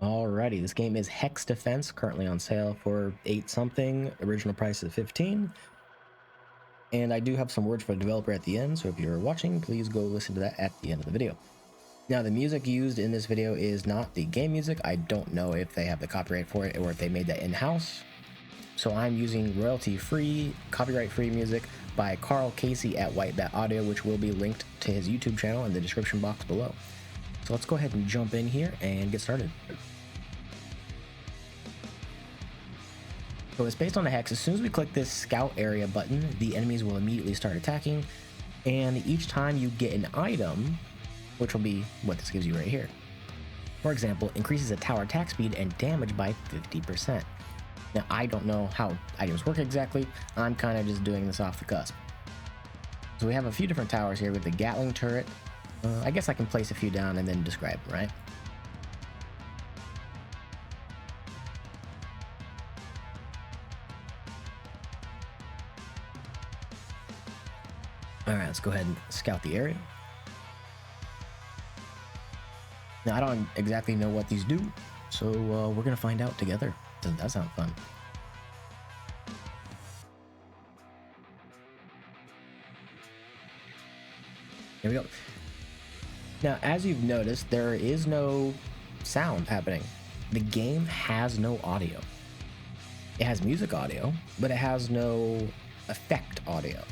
Alrighty, this game is HexDefense, currently on sale for 8 something, original price is 15. And I do have some words for the developer at the end, so if you're watching, please go listen to that at the end of the video. Now, the music used in this video is not the game music. I don't know if they have the copyright for it or if they made that in-house. So I'm using royalty-free, copyright-free music by Carl Casey at White Bat Audio, which will be linked to his YouTube channel in the description box below. So let's go ahead and jump in here and get started. So it's based on the hex. As soon as we click this scout area button, the enemies will immediately start attacking. And each time you get an item, which will be what this gives you right here. For example, increases a tower attack speed and damage by 50%. Now, I don't know how items work exactly. I'm kind of just doing this off the cusp. So we have a few different towers here with the Gatling turret. I guess I can place a few down and then describe them, right? All right, let's go ahead and scout the area. Now, I don't exactly know what these do, so we're gonna find out together. Doesn't that sound fun? Here we go. Now, as you've noticed, there is no sound happening. The game has no audio. It has music audio, but it has no effect audio.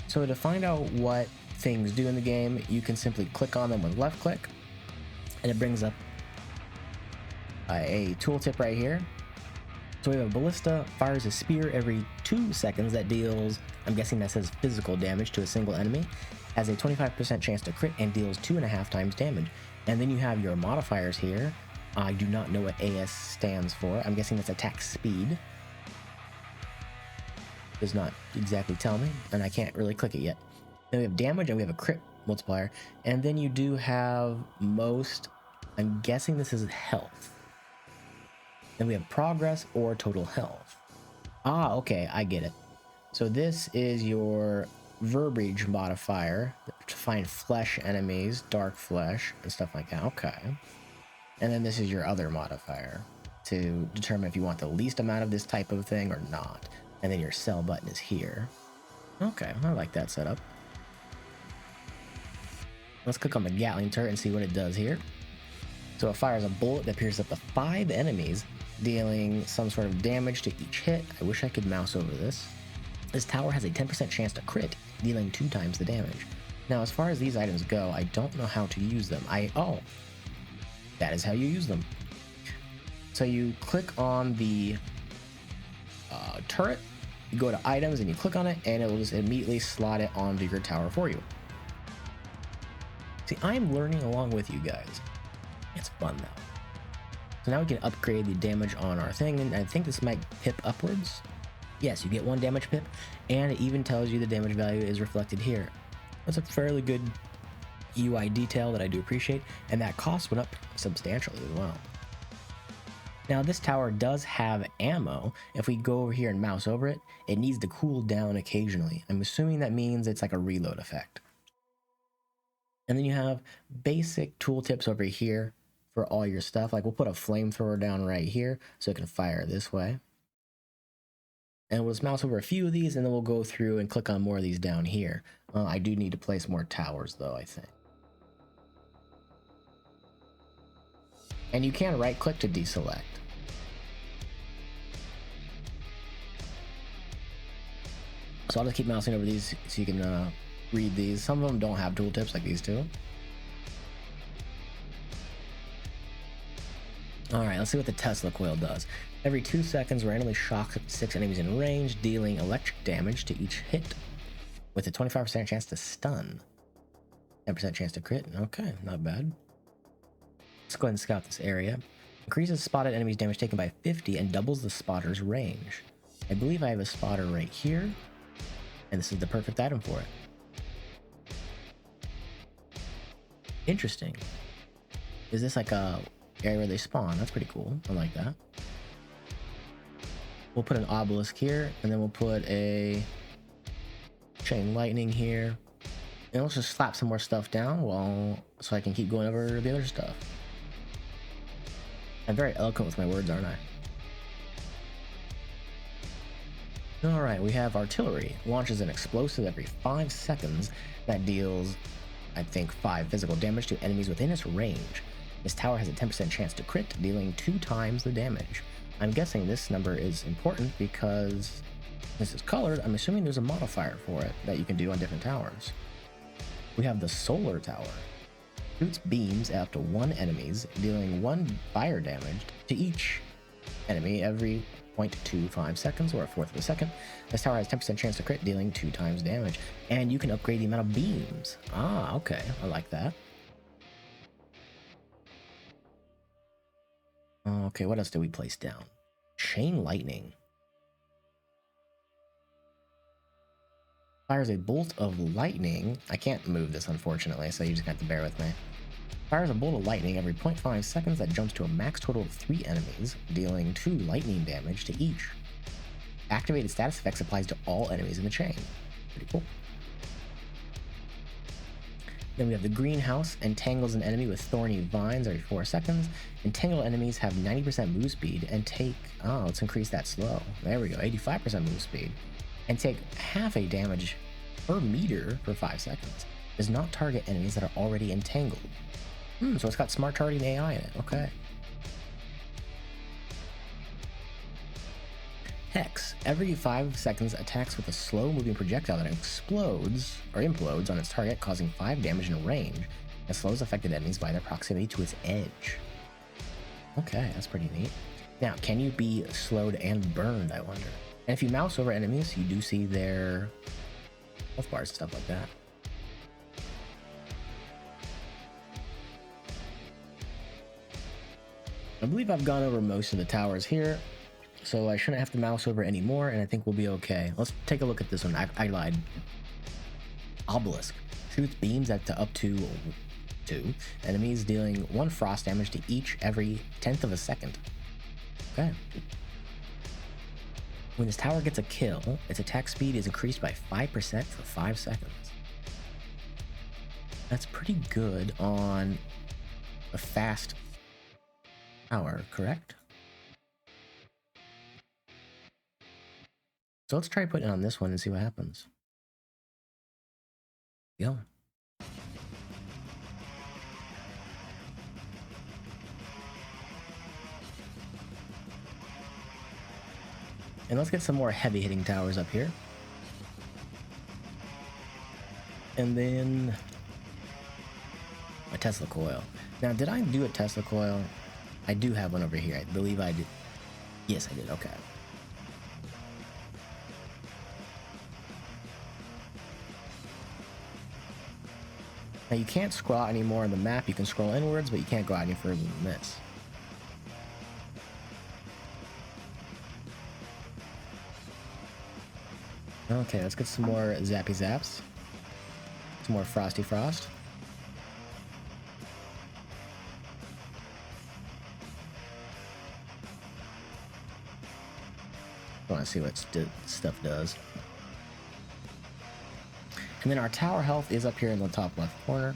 So to find out what things do in the game, you can simply click on them with left click, and it brings up a tooltip right here. So we have a ballista, fires a spear every 2 seconds that deals, I'm guessing that says physical damage to a single enemy, has a 25% chance to crit and deals 2.5 times damage. And then you have your modifiers here. I do not know what AS stands for. I'm guessing that's attack speed. Does not exactly tell me, and I can't really click it yet. Then we have damage and we have a crit multiplier. And then you do have most, I'm guessing this is health. Then we have progress or total health. Ah, okay, I get it. So this is your verbiage modifier to find flesh enemies, dark flesh, and stuff like that. Okay. And then this is your other modifier to determine if you want the least amount of this type of thing or not. And then your sell button is here. Okay, I like that setup. Let's click on the Gatling turret and see what it does here. So it fires a bullet that pierces up to 5 enemies, dealing some sort of damage to each hit. I wish I could mouse over this. This tower has a 10% chance to crit, dealing 2 times the damage. Now, as far as these items go, I don't know how to use them. Oh, that is how you use them. So you click on the turret, you go to items and you click on it, and it will just immediately slot it onto your tower for you. See, I'm learning along with you guys. It's fun now. So now we can upgrade the damage on our thing, and I think this might pip upwards. Yes, you get 1 damage pip, and it even tells you the damage value is reflected here. That's a fairly good UI detail that I do appreciate, and that cost went up substantially as well. Now, this tower does have ammo. If we go over here and mouse over it, it needs to cool down occasionally. I'm assuming that means it's like a reload effect. And then you have basic tooltips over here for all your stuff. Like we'll put a flamethrower down right here so it can fire this way. And we'll just mouse over a few of these, and then we'll go through and click on more of these down here. I do need to place more towers though, I think. And you can right click to deselect. So I'll just keep mousing over these so you can read these. Some of them don't have tooltips like these two. Alright, let's see what the Tesla coil does. Every 2 seconds, randomly shocks 6 enemies in range, dealing electric damage to each hit, with a 25% chance to stun. 10% chance to crit. Okay, not bad. Let's go ahead and scout this area. Increases spotted enemies damage taken by 50 and doubles the spotter's range. I believe I have a spotter right here, and this is the perfect item for it. Interesting. Is this like a area where they spawn? That's pretty cool. I like that. We'll put an obelisk here, and then we'll put a chain lightning here. And let's just slap some more stuff down so I can keep going over the other stuff. I'm very eloquent with my words, aren't I? Alright, we have artillery. Launches an explosive every 5 seconds that deals, I think, 5 physical damage to enemies within its range. This tower has a 10% chance to crit, dealing 2 times the damage. I'm guessing this number is important because this is colored. I'm assuming there's a modifier for it that you can do on different towers. We have the solar tower. Shoots beams at up to 1 enemies, dealing 1 fire damage to each enemy every 0.25 seconds or a fourth of a second. This tower has 10% chance to crit, dealing 2 times damage. And you can upgrade the amount of beams. Ah, okay. I like that. Okay, what else do we place down? Chain lightning. Fires a bolt of lightning. I can't move this, unfortunately, so you just have to bear with me. Fires a bolt of lightning every 0.5 seconds that jumps to a max total of 3 enemies, dealing 2 lightning damage to each. Activated status effects applies to all enemies in the chain. Pretty cool. Then we have the greenhouse. Entangles an enemy with thorny vines every 4 seconds. Entangled enemies have 90% move speed and take... Oh, let's increase that slow. There we go, 85% move speed. And take half a damage per meter for 5 seconds. Does not target enemies that are already entangled. So it's got smart targeting AI in it. Okay. Hex. Every 5 seconds attacks with a slow-moving projectile that explodes or implodes on its target, causing 5 damage in range, and slows affected enemies by their proximity to its edge. Okay, that's pretty neat. Now, can you be slowed and burned, I wonder? And if you mouse over enemies, you do see their health bars and stuff like that. I believe I've gone over most of the towers here, so I shouldn't have to mouse over anymore, and I think we'll be okay. Let's take a look at this one. I lied. Obelisk. Shoots beams at up to 2 enemies, dealing 1 frost damage to each every 10th of a second. Okay. When this tower gets a kill, its attack speed is increased by 5% for 5 seconds. That's pretty good on a fast tower, correct? So let's try putting it on this one and see what happens. Go. And let's get some more heavy hitting towers up here. And then a Tesla coil. Now, did I do a Tesla coil? I do have one over here. I believe I did. Yes, I did. Okay. Now, you can't scroll out anymore on the map. You can scroll inwards, but you can't go out any further than this. Okay, let's get some more Zappy Zaps. Some more Frosty Frost. I want to see what stuff does. And then our tower health is up here in the top left corner.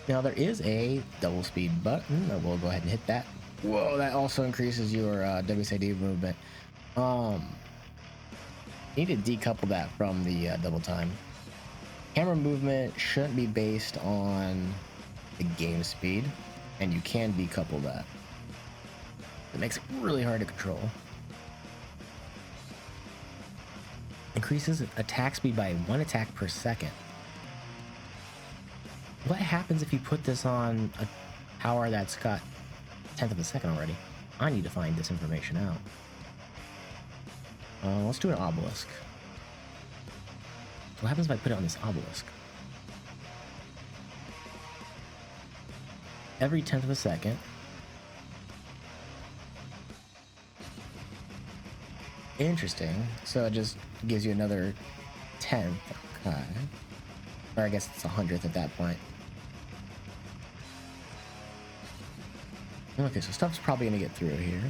Now there is a double speed button. We'll go ahead and hit that. Whoa, that also increases your WSAD movement. Need to decouple that from the double time. Camera movement shouldn't be based on the game speed, and you can decouple that. It makes it really hard to control. Increases attack speed by 1 attack per second. What happens if you put this on a tower that's got 1/10 of a second already? I need to find this information out. Let's do an obelisk. What happens if I put it on this obelisk? Every 1/10 of a second. Interesting. So it just gives you another 10th. Okay. Or I guess it's 100th at that point. Okay, so stuff's probably gonna get through here.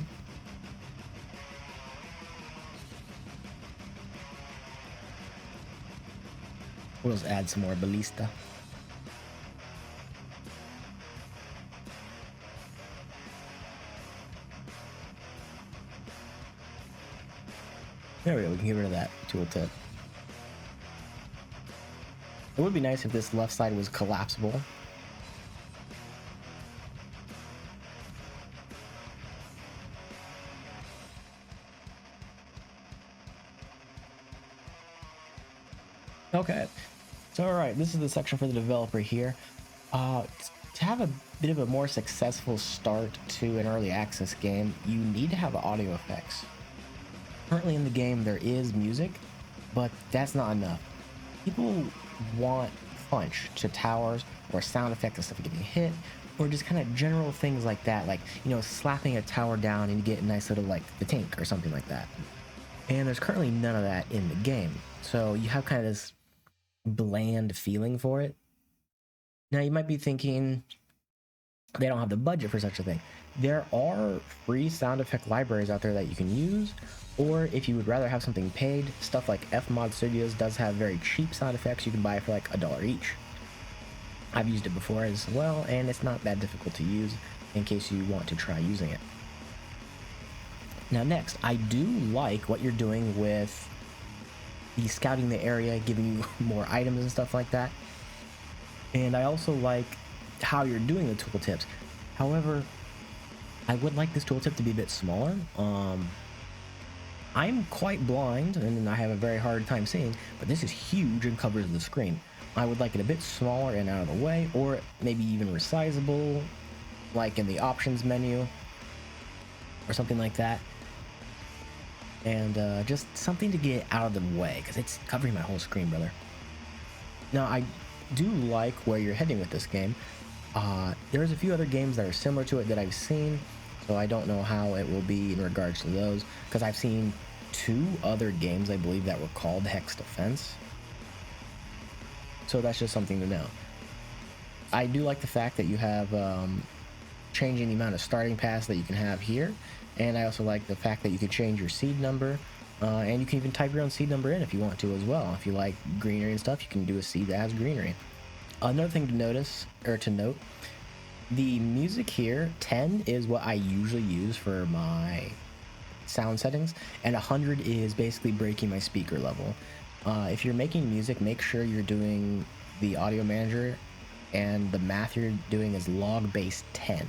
We'll just add some more ballista. There we go, we can get rid of that tooltip. It would be nice if this left side was collapsible. Okay, so alright, this is the section for the developer here. To have a bit of a more successful start to an early access game, you need to have audio effects. Currently in the game there is music, but that's not enough. People want punch to towers, or sound effects of stuff getting hit, or just kind of general things like that, like, you know, slapping a tower down and you get a nice little, like, the tank or something like that. And there's currently none of that in the game, so you have kind of this bland feeling for it. Now you might be thinking they don't have the budget for such a thing. There are free sound effect libraries out there that you can use, or if you would rather have something paid, stuff like Fmod Studios does have very cheap sound effects you can buy for like $1 each. I've used it before as well, and it's not that difficult to use in case you want to try using it. Now next, I do like what you're doing with the scouting the area, giving you more items and stuff like that. And I also like how you're doing the tooltips. However, I would like this tooltip to be a bit smaller. I'm quite blind and I have a very hard time seeing, but this is huge and covers the screen. I would like it a bit smaller and out of the way, or maybe even resizable, like in the options menu or something like that. And just something to get out of the way, because it's covering my whole screen, brother. Now, I do like where you're heading with this game. There's a few other games that are similar to it that I've seen, so I don't know how it will be in regards to those, because I've seen 2 other games, I believe, that were called HexDefense. So that's just something to know. I do like the fact that you have changing the amount of starting paths that you can have here. And I also like the fact that you can change your seed number, and you can even type your own seed number in if you want to as well. If you like greenery and stuff, you can do a seed that has greenery. Another thing to notice, or to note, the music here, 10 is what I usually use for my sound settings, and 100 is basically breaking my speaker level. If you're making music, make sure you're doing the audio manager, and the math you're doing is log base 10.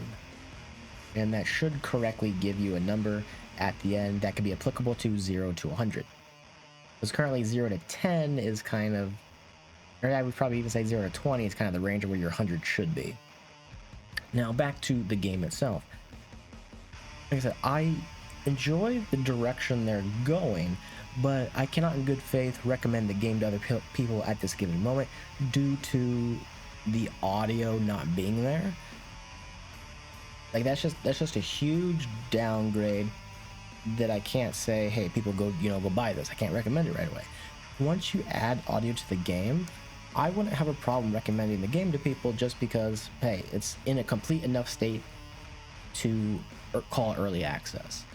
And that should correctly give you a number at the end that could be applicable to 0 to 100. Because currently 0 to 10 is kind of, or I would probably even say 0 to 20 is kind of the range of where your 100 should be. Now back to the game itself. Like I said, I enjoy the direction they're going, but I cannot in good faith recommend the game to other people at this given moment due to the audio not being there. Like that's just a huge downgrade that I can't say, hey, people go buy this. I can't recommend it right away. Once you add audio to the game, I wouldn't have a problem recommending the game to people just because, hey, it's in a complete enough state to call it early access.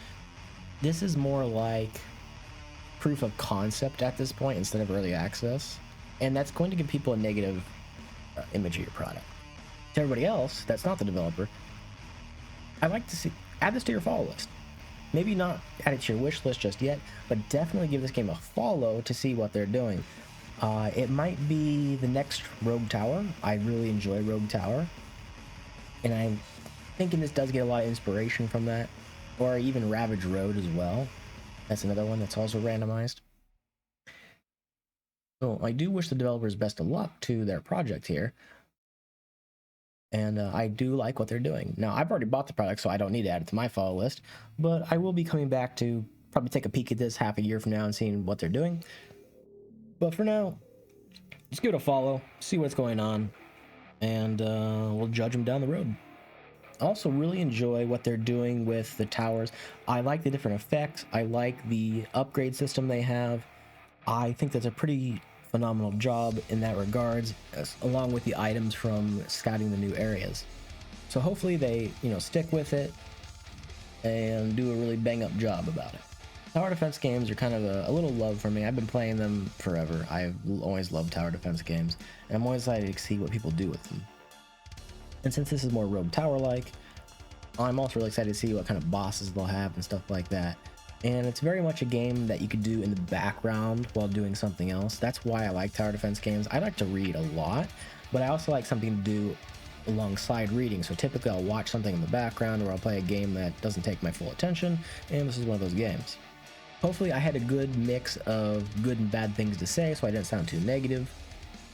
This is more like proof of concept at this point instead of early access, and that's going to give people a negative image of your product. To everybody else that's not the developer, I'd like to see, add this to your follow list. Maybe not add it to your wish list just yet, but definitely give this game a follow to see what they're doing. It might be the next Rogue Tower. I really enjoy Rogue Tower, and I'm thinking this does get a lot of inspiration from that, or even Ravage Road as well. That's another one that's also randomized. So I do wish the developers best of luck to their project here. And I do like what they're doing. Now, I've already bought the product, so I don't need to add it to my follow list, but I will be coming back to probably take a peek at this half a year from now and seeing what they're doing. But for now, just give it a follow, see what's going on, and we'll judge them down the road. I also really enjoy what they're doing with the towers. I like the different effects. I like the upgrade system they have. I think that's a pretty phenomenal job in that regards, along with the items from scouting the new areas. So hopefully they, stick with it and do a really bang up job about it. Tower defense games are kind of a little love for me. I've been playing them forever. I've always loved tower defense games, and I'm always excited to see what people do with them. And since this is more Rogue Tower-like, I'm also really excited to see what kind of bosses they'll have and stuff like that. And it's very much a game that you could do in the background while doing something else. That's why I like tower defense games. I like to read a lot, but I also like something to do alongside reading. So typically I'll watch something in the background, or I'll play a game that doesn't take my full attention, and this is one of those games. Hopefully I had a good mix of good and bad things to say, so I didn't sound too negative.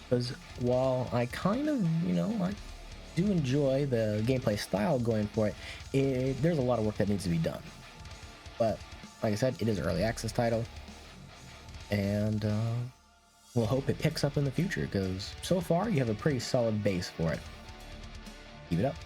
Because while I kind of, I do enjoy the gameplay style going for it, there's a lot of work that needs to be done. But like I said, it is an early access title, and we'll hope it picks up in the future, because so far you have a pretty solid base for it. Keep it up.